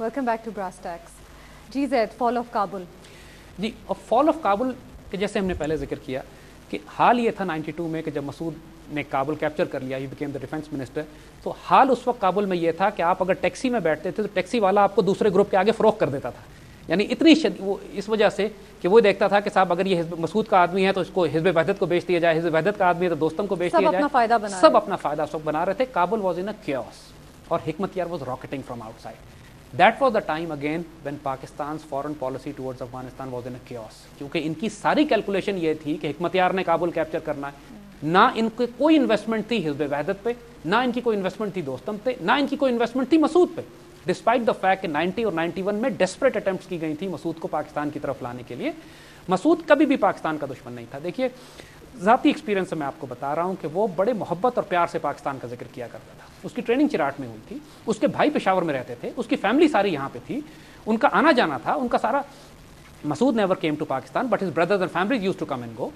Welcome back to Brass Tacks. जी Zaid, fall of Kabul. जी, और फॉल ऑफ काबुल के जैसे हमने पहले जिक्र किया कि हाल ये था 92 में कि जब मसूद ने काबुल कैप्चर कर लिया, he became the defence minister. तो हाल उस वक्त काबुल में ये था कि आप अगर टैक्सी में बैठते थे तो टैक्सी वाला आपको दूसरे ग्रुप के आगे फरोख्त कर देता था. यानी इतनी वो इस वजह से कि वो देखता था कि साहब अगर ये मसूद का आदमी है तो इसको हिज़्ब वहदत को बेच दिया जाए, हिज़्ब वहदत का आदमी है तो दोस्तम को बेच दिया जाए. सब अपना फ़ायदा सब बना रहे थे. Kabul was in a chaos और हिकमत यार was rocketing from outside. That was the time again when Pakistan's foreign policy towards Afghanistan was in a chaos. क्योंकि इनकी सारी कैलकुलेशन ये थी कि हिकमत यार ने काबुल कैप्चर करना है. ना इनकी कोई इन्वेस्टमेंट थी हिज़्ब वहदत पे, ना इनकी कोई इन्वेस्टमेंट थी दोस्तम पे, ना इनकी कोई इन्वेस्टमेंट थी मसूद पे. डिस्पाइट द फैक्ट कि 90 और 91 में डेस्परेट अटेम्प्ट्स की गई थी मसूद को पाकिस्तान की तरफ लाने के लिए. मसूद कभी भी पाकिस्तान का दुश्मन नहीं था. देखिए, ज़ाती एक्सपीरियंस से मैं आपको बता रहा हूँ कि वो बड़े मोहब्बत और प्यार से पाकिस्तान का जिक्र किया करता था. उसकी ट्रेनिंग चिराट में हुई थी, उसके भाई पेशावर में रहते थे, उसकी फैमिली सारी यहाँ पे थी, उनका आना जाना था, उनका सारा. Masood never came to Pakistan but his brothers and families used to come and go.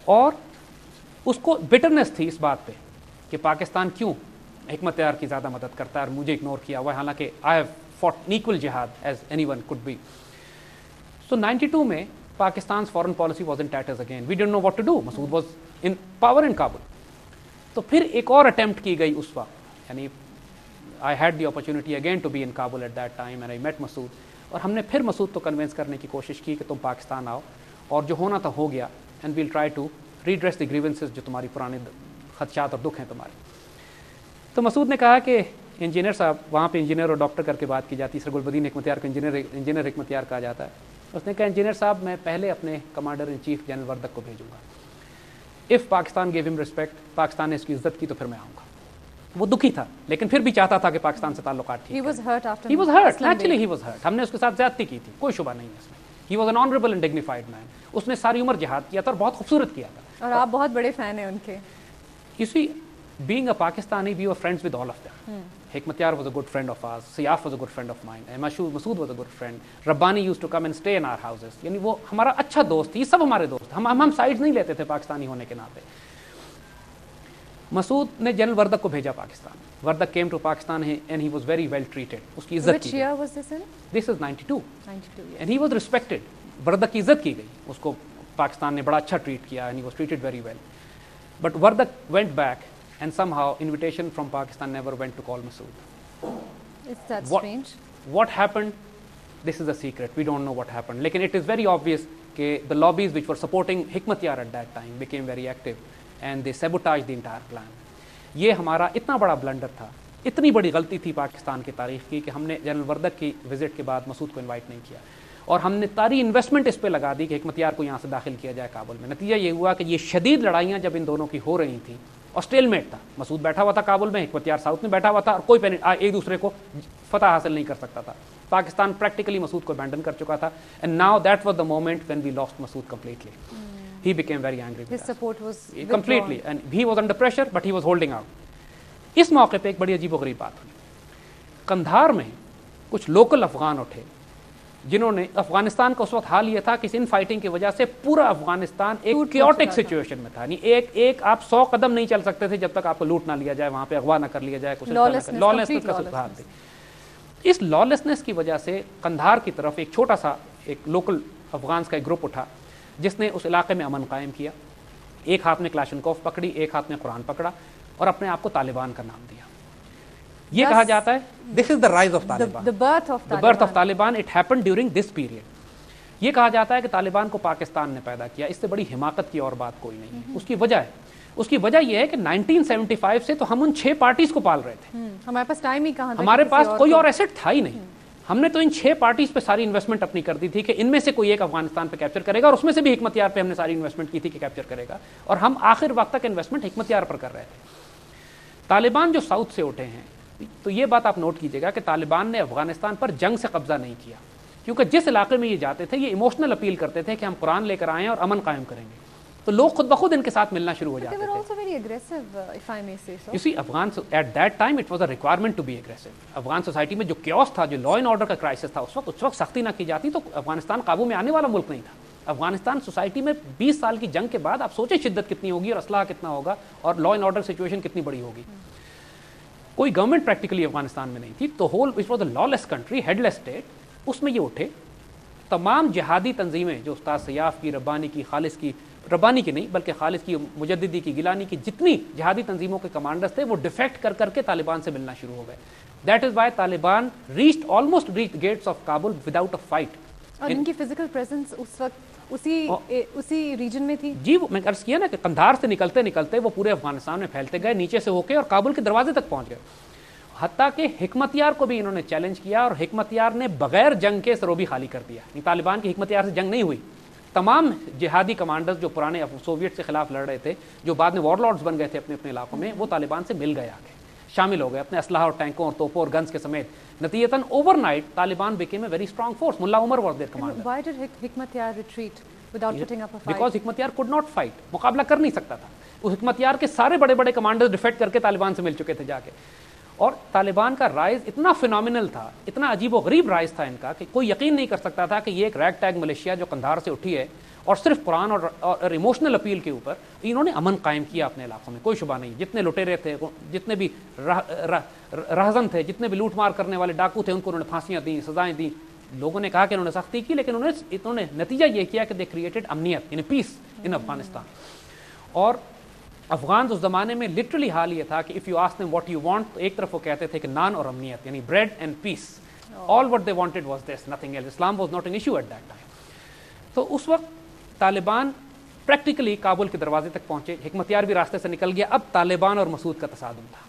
और उसको बिटरनेस थी इस बात पे कि पाकिस्तान क्यों हिकमत यार की ज़्यादा मदद करता है और मुझे इग्नोर किया हुआ है, हालांकि आई हैव फॉट इक्वल जिहाद एज एनीवन कुड बी. सो 92 में Pakistan's foreign policy was in tatters again. We didn't know what to do. Masood was in power in Kabul. तो फिर एक और अटेम्प्ट की गई उस वक्त. यानी I had the opportunity again to be in Kabul at that time and I met Masood. और हमने फिर मसूद को कन्विंस करने की कोशिश की कि तुम पाकिस्तान आओ और जो होना था हो गया. And we'll try to redress the grievances जो तुम्हारी पुराने खदशात और दुख हैं तुम्हारे. तो मसूद ने कहा कि इंजीनियर साहब, वहाँ पे इंजीनियर और डॉक्टर करके बात की जाती है, सर गुलबदीन हिकमत यार को इंजीनियर हिकमत यार कहा जाता है. उसने कहा इंजीनियर साहब मैं पहले अपने commander in chief general Wardak को भेजूंगा. If Pakistan give him respect, Pakistan ने इसकी इज्जत की तो फिर मैं आऊँगा. वो दुखी था लेकिन फिर भी चाहता था कि पाकिस्तान से ताल्लुकात ठीक. He was hurt after. He was hurt. Naturally he was hurt. हमने उसके साथ ज़्यादती की थी, कोई शुबा नहीं है इसमें. He was an honorable and dignified man. उसने सारी उम्र जिहाद किया था और बहुत खूबसूरत किया था. और आप बहुत बड़े फैन हैं उनके. You see, being a Pakistani, we were friends with all of them. Hikmat Yar was a good friend of ours. Siyaf was a good friend of mine. Masood was a good friend. Rabbani used to come and stay in our houses. यानी वो हमारा अच्छा दोस्त थी. ये सब हमारे दोस्त. हम साइड्स नहीं लेते थे पाकिस्तानी होने के नाते. मसूद ने जनरल वर्दक को भेजा Pakistan. Wardak came to Pakistan and he was very well treated. उसकी इज्जत की. Which year was this in? This is 92. 92. Yes. And he was respected. Wardak की इज्जत की गई. उसको पाकिस्तान ने बड़ा अच्छा ट्रीट किया and he was treated very well. But Wardak went back. And somehow invitation from Pakistan never went to call Masood. Is that strange? What happened? This is a secret. We don't know what happened. Lekin it is very obvious that the lobbies which were supporting Hikmat Yar at that time became very active and they sabotaged the entire plan. ये हमारा इतना बड़ा blunder था, इतनी बड़ी गलती थी पाकिस्तान की तारीख की कि हमने जनरल वर्दक की विजिट के बाद मसूद को इन्वाइट नहीं किया और हमने सारी इन्वेस्टमेंट इस पे लगा दी कि हिकमत यार को यहाँ से दाखिल किया जाए काबुल में. नतीजा ये हुआ कि ये शदीद लड़ाइयाँ जब इन दोनों की हो रही थी और स्टेलमेट था. मसूद बैठा हुआ था काबुल में, हिकमत यार साउथ में बैठा हुआ था और कोई एक दूसरे को फतह हासिल नहीं कर सकता था. पाकिस्तान प्रैक्टिकली मसूद को अबैंडन कर चुका था. And now that was the moment when we lost Masood completely. He became very angry. His support was completely and he was under pressure but he was holding out. इस मौके पे एक बड़ी अजीबोगरीब बात हुई. कंधार में कुछ लोकल अफगान उठे जिन्होंने अफगानिस्तान का उस वक्त हाल ये था कि इन फाइटिंग की वजह से पूरा अफगानिस्तान एक क्योटिक सिचुएशन में था. एक आप 100 कदम नहीं चल सकते थे जब तक आपको लूट ना लिया जाए, वहां पे अगवा ना कर लिया जाए, कुछ लॉलेसनेस का सुधार थे. इस लॉलेसनेस की वजह से कंधार की तरफ एक छोटा सा एक लोकल अफगान्स का एक ग्रुप उठा जिसने उस इलाके में अमन कायम किया. एक हाथ में क्लाशनकोफ पकड़ी, एक हाथ में कुरान पकड़ा और अपने आप को तालिबान का नाम दिया. ये कहा जाता है this is the rise of Taliban, the birth of Taliban. It happened during this period. ये कहा जाता है कि तालिबान को पाकिस्तान ने पैदा किया. इससे बड़ी हिमाकत की और बात कोई नहीं है. उसकी वजह यह है कि 1975 से तो हम उन 6 पार्टीज को पाल रहे थे. हमारे पास टाइम ही कहां था, हमारे पास कोई और एसेट था ही नहीं. हमने तो इन 6 पार्टीज पे सारी इन्वेस्टमेंट अपनी कर दी थी कि इनमें से कोई एक अफगानिस्तान पे कैप्चर करेगा और उसमें से भी हिकमत यार पे हमने सारी इन्वेस्टमेंट की थी कि कैप्चर करेगा. और हम आखिर वक्त तक इन्वेस्टमेंट हिकमत यार पर कर रहे थे. तालिबान जो साउथ से उठे हैं, तो ये बात आप नोट कीजिएगा कि तालिबान ने अफगानिस्तान पर जंग से कब्जा नहीं किया, क्योंकि जिस इलाके में ये जाते थे ये इमोशनल अपील करते थे कि हम कुरान लेकर आए हैं और अमन कायम करेंगे. तो लोग खुद बखुद इनके साथ मिलना शुरू हो जाते थे. You see, Afghan at that time it was a requirement to be aggressive. Afghan society में जो क्योस था, जो लॉ एंड ऑर्डर का क्राइसिस था, उस वक्त सख्ती ना की जाती तो अफगानिस्तान काबू में आने वाला मुल्क नहीं था. अफगानिस्तान सोसाइटी में 20 साल की जंग के बाद आप सोचे शिद्दत कितनी होगी और असलाह कितना होगा और लॉ एंड ऑर्डर सिचुएशन कितनी बड़ी होगी. कोई गवर्नमेंट प्रैक्टिकली अफगानिस्तान में नहीं थी, तो whole it was a lawless country, headless state, उसमें ये उठे तमाम जिहादी तंजीमें जो उस्ताद सयाफ की, रब्बानी की, खालिस की, रब्बानी की नहीं बल्कि खालिस की, मुजद्दिदी की, गिलानी की, जितनी जिहादी तंजीमों के कमांडर्स थे वो डिफेक्ट कर करके तालिबान से मिलना शुरू हो गए. That is why Taliban almost reached gates of Kabul without a fight. और इनकी फिजिकल प्रेजेंस उस वक्त उसी रीजन में थी जी. मैं अर्ज किया ना कि कंधार से निकलते निकलते वो पूरे अफगानिस्तान में फैलते गए, नीचे से होके और काबुल के दरवाजे तक पहुंच गए. हत्ता कि हिकमतियार को भी इन्होंने चैलेंज किया और हिकमतियार ने बगैर जंग के सरोबी खाली कर दिया. तालिबान की हिकमतियार से जंग नहीं हुई. तमाम जिहादी कमांडर्स जो पुराने सोवियत के खिलाफ लड़ रहे थे, जो बाद में वॉरलॉर्ड्स बन गए थे अपने अपने इलाकों में, वो तालिबान से मिल गए, आगे शामिल हो गए अपने असलहा और टैंकों और तोपों और गन्स के समेत. नतीजतन overnight Taliban became a very strong force. Mullah Umar was their commander. Why did Hekmatyar retreat without putting up a fight? Because Hekmatyar could not fight, मुकाबला कर नहीं सकता था. उस हिकमतियार के सारे बड़े बड़े कमांडर्स डिफेक्ट करके तालिबान से मिल चुके थे जाके. और तालिबान का राइज इतना फिनोमिनल था, इतना अजीब गरीब राइज था इनका कि कोई यकीन नहीं कर सकता था कि ये एक रैग टैग मलेशिया जो कंधार से उठी है और सिर्फ कुरान और इमोशनल अपील के ऊपर इन्होंने अमन कायम किया अपने इलाकों में. कोई शुबा नहीं. जितने लुटेरे थे, जितने भी रहजन थे, जितने भी लूटमार करने वाले डाकू थे, उनको उन्होंने फांसियां दी, सजाएं दी. लोगों ने कहा कि इन्होंने सख्ती की, लेकिन इन्होंने नतीजा ये किया कि दे क्रिएटेड अमनियत इन पीस इन अफगानिस्तान. और अफगान उस जमाने में लिटरली हाल ये था कि if you ask them what you want, तो एक तरफ वो कहते थे कि नान और अमनियत, यानी bread and peace. All what they wanted was this, nothing else. Islam was not an issue at that time. तो उस वक्त तालिबान प्रैक्टिकली काबुल के दरवाजे तक पहुंचे. हिकमतियार भी रास्ते से निकल गया. अब तालिबान और मसूद का तसादुम था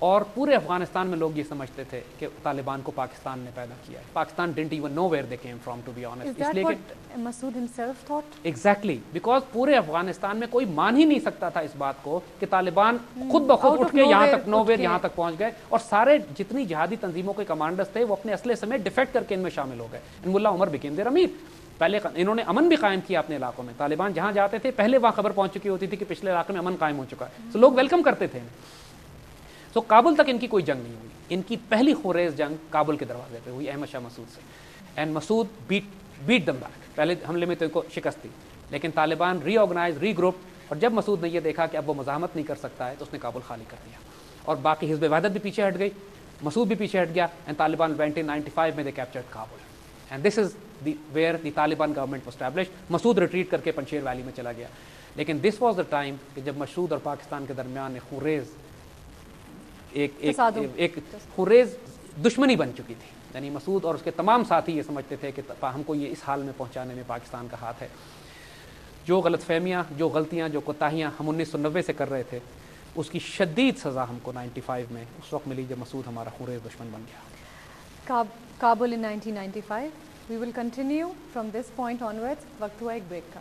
और पूरे अफगानिस्तान में लोग ये समझते थे कि तालिबान को पाकिस्तान ने पैदा किया है. Pakistan didn't even know where they came from, to be honest. इसलिए कि Masood himself thought exactly, because पूरे अफगानिस्तान में कोई मान ही नहीं सकता था इस बात को कि तालिबान खुद ब खुद उठ के यहाँ तक नोवेयर यहाँ तक पहुंच गए. और सारे जितनी जिहादी तंजीमों के कमांडर्स थे वो अपने असले समेत डिफेक्ट करके इनमें शामिल हो गए. मुल्ला उमर बिकेम देयर अमीर. पहले इन्होंने अमन भी कायम किया अपने इलाकों में. तालिबान जहां जाते थे पहले वहां खबर पहुंच चुकी होती थी कि पिछले इलाके में अमन कायम हो चुका है, तो लोग वेलकम करते थे. तो काबुल तक इनकी कोई जंग नहीं हुई. इनकी पहली खुरेज जंग काबुल के दरवाजे पे हुई अहमद शाह मसूद से. And Masood beat them back. पहले हमले में तो इनको शिकस्त थी, लेकिन तालिबान रीऑर्गेनाइज, रीग्रुप, और जब मसूद ने यह देखा कि अब वो मज़ाहमत नहीं कर सकता है तो उसने काबुल खाली कर दिया. और बाकी हिज़्ब वहदत भी पीछे हट गई, मसूद भी पीछे हट गया. एंड तालिबान 1995 में they captured Kabul. And this is where the Taliban government was established. Masood retreat करके पंशेर वैली में चला गया. लेकिन दिस वाज द टाइम कि जब मसूद और पाकिस्तान के दरमियान खुरेज एक खुरेज दुश्मनी बन चुकी थी. यानी मसूद और उसके तमाम साथी ये समझते थे कि हमको ये इस हाल में पहुंचाने में पाकिस्तान का हाथ है. जो गलतफहमियाँ, जो गलतियाँ, जो कोताहियाँ हम 1990 से कर रहे थे, उसकी शदीद सज़ा हमको 95 में उस वक्त मिली जब मसूद हमारा खुरेज दुश्मन बन गया. Kabul in 1995. We will continue from this point onwards. वक्त हुआ एक ब्रेक का.